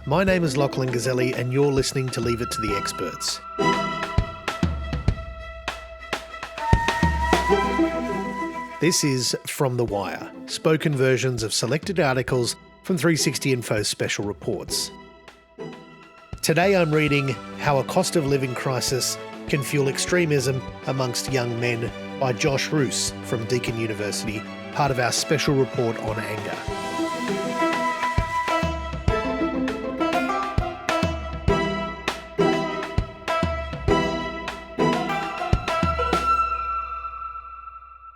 My name is Lachlan Gazelli and you're listening to Leave It to the Experts. This is From the Wire, spoken versions of selected articles from 360 Info's special reports. Today I'm reading How a Cost of Living Crisis Can Fuel Extremism Amongst Young Men by Josh Roose from Deakin University, part of our special report on anger.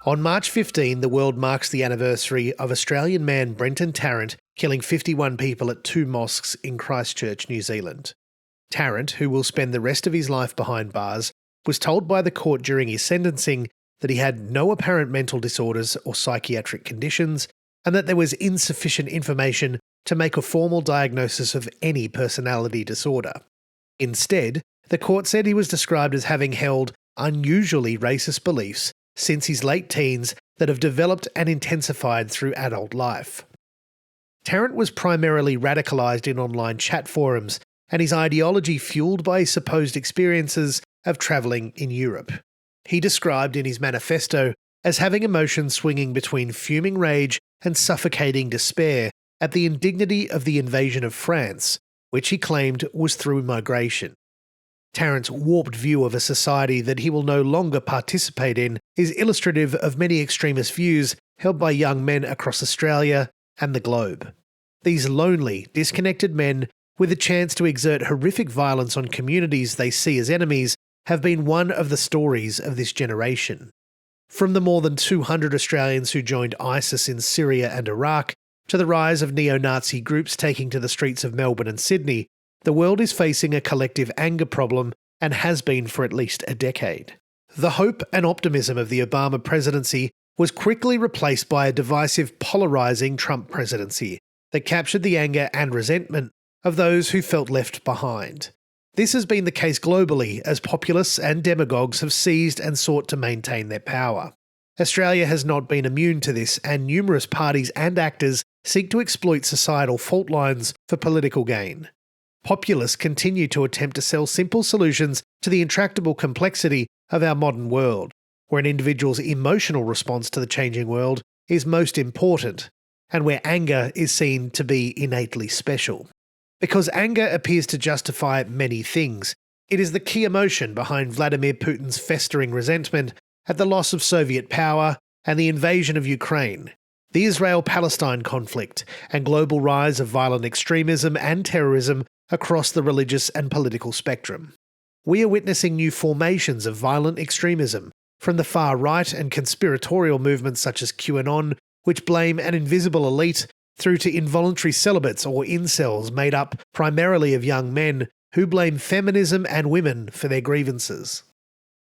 On March 15, the world marks the anniversary of Australian man Brenton Tarrant killing 51 people at two mosques in Christchurch, New Zealand. Tarrant, who will spend the rest of his life behind bars, was told by the court during his sentencing that he had no apparent mental disorders or psychiatric conditions and that there was insufficient information to make a formal diagnosis of any personality disorder. Instead, the court said he was described as having held unusually racist beliefs since his late teens that have developed and intensified through adult life. Tarrant was primarily radicalised in online chat forums and his ideology fuelled by his supposed experiences of travelling in Europe. He described in his manifesto as having emotions swinging between fuming rage and suffocating despair at the indignity of the invasion of France, which he claimed was through migration. Tarrant's warped view of a society that he will no longer participate in is illustrative of many extremist views held by young men across Australia and the globe. These lonely, disconnected men with a chance to exert horrific violence on communities they see as enemies have been one of the stories of this generation. From the more than 200 Australians who joined ISIS in Syria and Iraq, to the rise of neo-Nazi groups taking to the streets of Melbourne and Sydney, the world is facing a collective anger problem and has been for at least a decade. The hope and optimism of the Obama presidency was quickly replaced by a divisive, polarising Trump presidency that captured the anger and resentment of those who felt left behind. This has been the case globally as populists and demagogues have seized and sought to maintain their power. Australia has not been immune to this, and numerous parties and actors seek to exploit societal fault lines for political gain. Populists continue to attempt to sell simple solutions to the intractable complexity of our modern world, where an individual's emotional response to the changing world is most important, and where anger is seen to be innately special. Because anger appears to justify many things, it is the key emotion behind Vladimir Putin's festering resentment at the loss of Soviet power and the invasion of Ukraine, the Israel-Palestine conflict, and global rise of violent extremism and terrorism across the religious and political spectrum. We are witnessing new formations of violent extremism, from the far right and conspiratorial movements such as QAnon, which blame an invisible elite, through to involuntary celibates or incels made up primarily of young men who blame feminism and women for their grievances.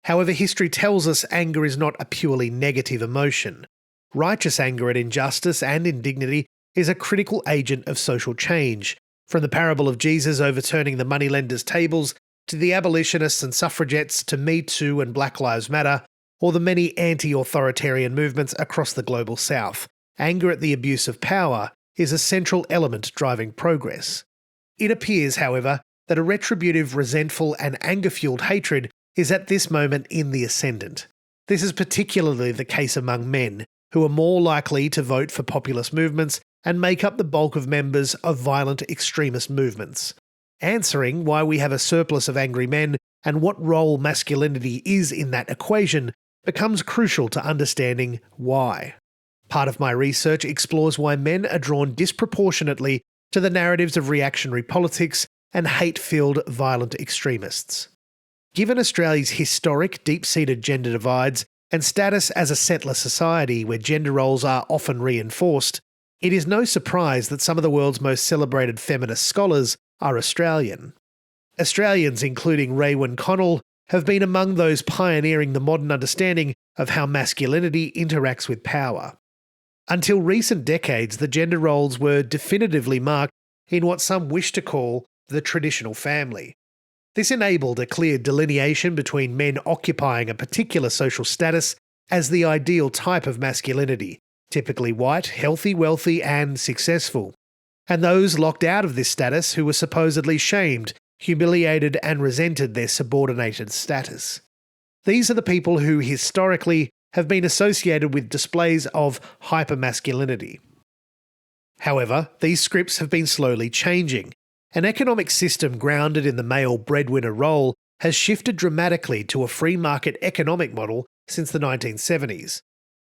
However, history tells us anger is not a purely negative emotion. Righteous anger at injustice and indignity is a critical agent of social change, from the parable of Jesus overturning the moneylenders' tables to the abolitionists and suffragettes to Me Too and Black Lives Matter, or the many anti-authoritarian movements across the global south. Anger at the abuse of power is a central element driving progress. It appears, however, that a retributive, resentful and anger-fueled hatred is at this moment in the ascendant. This is particularly the case among men, who are more likely to vote for populist movements and make up the bulk of members of violent extremist movements. Answering why we have a surplus of angry men and what role masculinity is in that equation becomes crucial to understanding why. Part of my research explores why men are drawn disproportionately to the narratives of reactionary politics and hate-filled violent extremists. Given Australia's historic, deep-seated gender divides and status as a settler society where gender roles are often reinforced, it is no surprise that some of the world's most celebrated feminist scholars are Australian. Australians, including Raewyn Connell, have been among those pioneering the modern understanding of how masculinity interacts with power. Until recent decades, the gender roles were definitively marked in what some wish to call the traditional family. This enabled a clear delineation between men occupying a particular social status as the ideal type of masculinity, typically white, healthy, wealthy, and successful, and those locked out of this status who were supposedly shamed, humiliated, and resented their subordinated status. These are the people who historically have been associated with displays of hypermasculinity. However, these scripts have been slowly changing. An economic system grounded in the male breadwinner role has shifted dramatically to a free market economic model since the 1970s.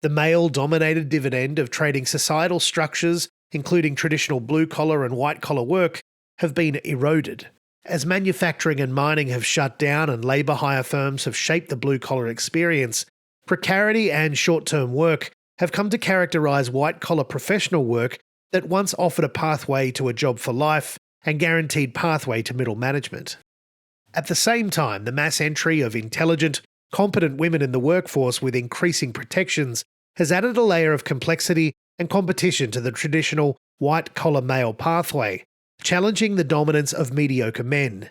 The male-dominated dividend of trading societal structures, including traditional blue-collar and white-collar work, have been eroded. As manufacturing and mining have shut down and labour hire firms have shaped the blue-collar experience, precarity and short-term work have come to characterise white-collar professional work that once offered a pathway to a job for life and guaranteed pathway to middle management. At the same time, the mass entry of intelligent, competent women in the workforce with increasing protections has added a layer of complexity and competition to the traditional white-collar male pathway, challenging the dominance of mediocre men.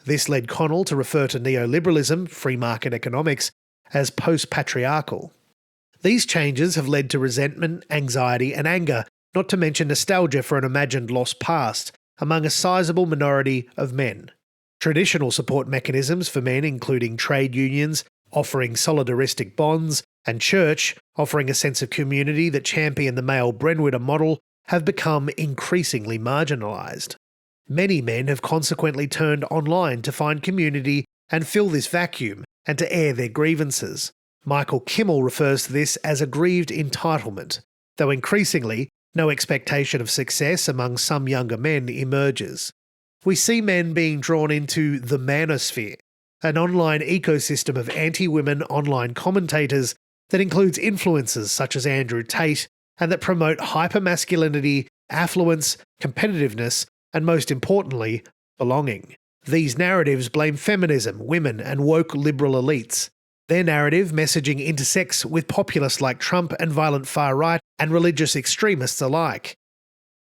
This led Connell to refer to neoliberalism, free market economics, as post-patriarchal. These changes have led to resentment, anxiety, and anger, not to mention nostalgia for an imagined lost past, among a sizable minority of men. Traditional support mechanisms for men, including trade unions offering solidaristic bonds and church offering a sense of community that champion the male breadwinner model, have become increasingly marginalised. Many men have consequently turned online to find community and fill this vacuum and to air their grievances. Michael Kimmel refers to this as aggrieved entitlement, though increasingly, no expectation of success among some younger men emerges. We see men being drawn into the manosphere, an online ecosystem of anti-women online commentators that includes influencers such as Andrew Tate and that promote hypermasculinity, affluence, competitiveness, and most importantly, belonging. These narratives blame feminism, women, and woke liberal elites. Their narrative messaging intersects with populists like Trump and violent far-right and religious extremists alike,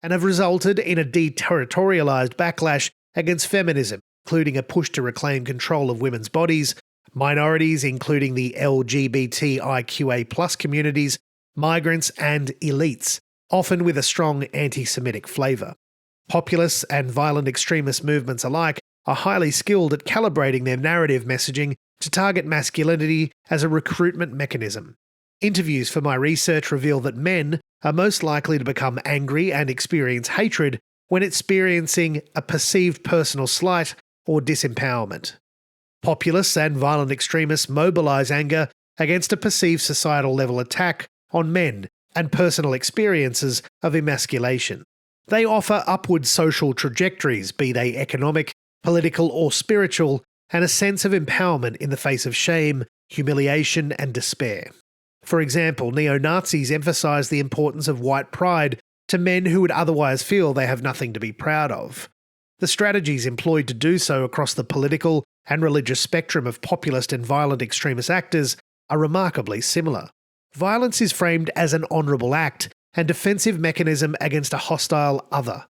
and have resulted in a deterritorialised backlash against feminism, including a push to reclaim control of women's bodies, minorities including the LGBTIQA+ communities, migrants and elites, often with a strong anti-Semitic flavour. Populists and violent extremist movements alike are highly skilled at calibrating their narrative messaging to target masculinity as a recruitment mechanism. Interviews for my research reveal that men are most likely to become angry and experience hatred when experiencing a perceived personal slight or disempowerment. Populists and violent extremists mobilise anger against a perceived societal-level attack on men and personal experiences of emasculation. They offer upward social trajectories, be they economic, political or spiritual, and a sense of empowerment in the face of shame, humiliation and despair. For example, neo-Nazis emphasise the importance of white pride to men who would otherwise feel they have nothing to be proud of. The strategies employed to do so across the political and religious spectrum of populist and violent extremist actors are remarkably similar. Violence is framed as an honourable act and defensive mechanism against a hostile other.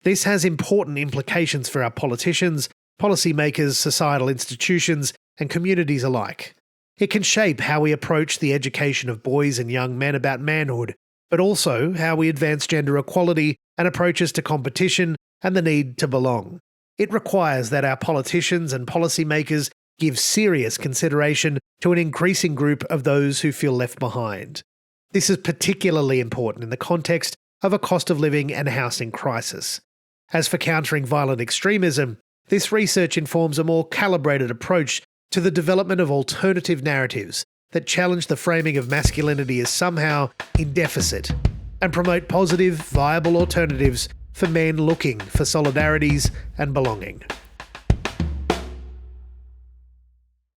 This has important implications for our politicians, policymakers, societal institutions, and communities alike. It can shape how we approach the education of boys and young men about manhood, but also how we advance gender equality and approaches to competition and the need to belong. It requires that our politicians and policymakers give serious consideration to an increasing group of those who feel left behind. This is particularly important in the context of a cost of living and housing crisis. As for countering violent extremism, this research informs a more calibrated approach to the development of alternative narratives that challenge the framing of masculinity as somehow in deficit and promote positive, viable alternatives for men looking for solidarities and belonging.